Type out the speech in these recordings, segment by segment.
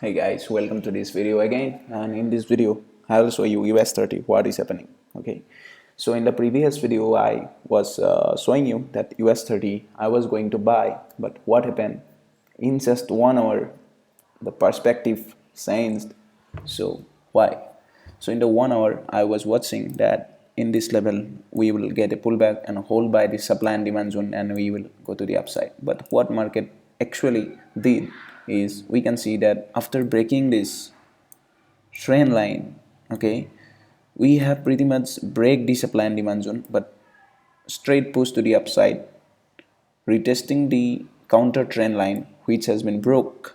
Hey guys, welcome to this video again, and in this video I will show you US30 what is happening. Okay, so in the previous video I was showing you that US30 I was going to buy, but what happened in just 1 hour the perspective changed. So why? So in the 1 hour I was watching that in this level we will get a pullback and hold by the supply and demand zone and we will go to the upside. But what market actually did is we can see that after breaking this trend line, okay, we have pretty much break the supply and demand zone but straight push to the upside, retesting the counter trend line which has been broke.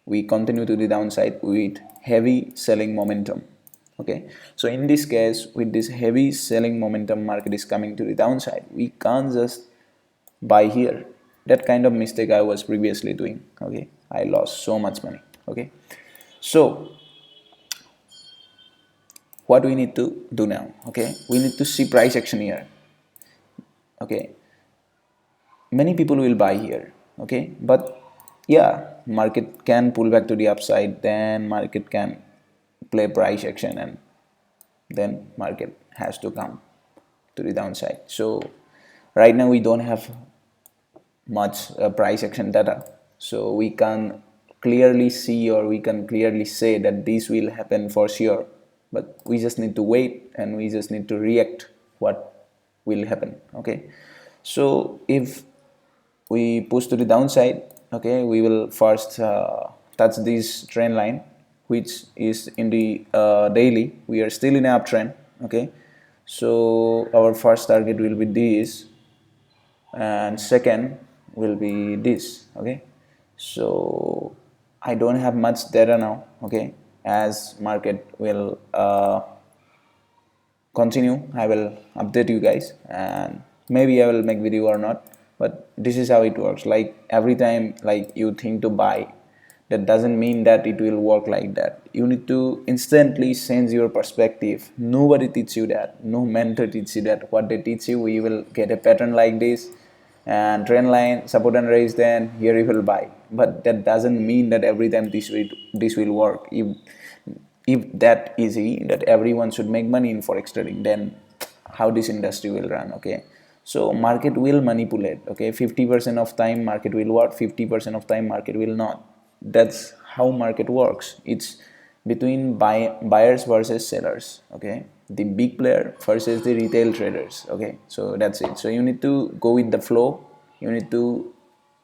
We continue to the downside with heavy selling momentum. Okay, so in this case, with this heavy selling momentum, market is coming to the downside. We can't just buy here. That kind of mistake I was previously doing. Okay, I lost so much money. Okay, so what we need to do now? Okay, we need to see price action here. Okay, many people will buy here. Okay, but yeah, market can pull back to the upside, then market can play price action, and then market has to come to the downside. So right now we don't have much price action data, so we can clearly see or we can clearly say that this will happen for sure, but we just need to wait and we just need to react what will happen. Okay, so if we push to the downside, okay, we will first touch this trend line which is in the daily. We are still in an uptrend. Okay, so our first target will be this and second will be this. Okay, so I don't have much data now. Okay, as market will continue, I will update you guys and maybe I will make video or not, but this is how it works. Like every time like you think to buy, that doesn't mean that it will work like that. You need to instantly change your perspective. Nobody teach you that, no mentor teach you that. What they teach you, we will get a pattern like this and trend line, support and raise, then here you will buy. But that doesn't mean that every time this will work. If that easy that everyone should make money in forex trading, then how this industry will run? Okay, so market will manipulate. Okay, 50% of time market will work, 50% of time market will not. That's how market works. It's between buyers versus sellers. Okay, the big player versus the retail traders. Okay, so that's it. So you need to go with the flow. You need to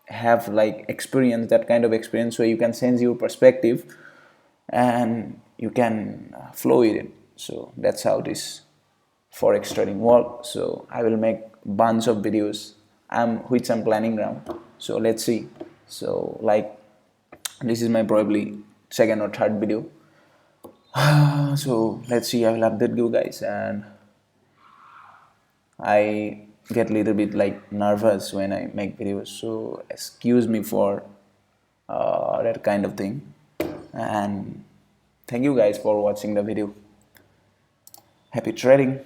have like experience, that kind of experience, so you can change your perspective and you can flow with it. So that's how this forex trading works. So I will make bunch of videos which I'm planning now. So let's see. So like this is my probably second or third video. So let's see. I will update you guys, and I get a little bit like nervous when I make videos, so excuse me for that kind of thing. And thank you guys for watching the video. Happy trading.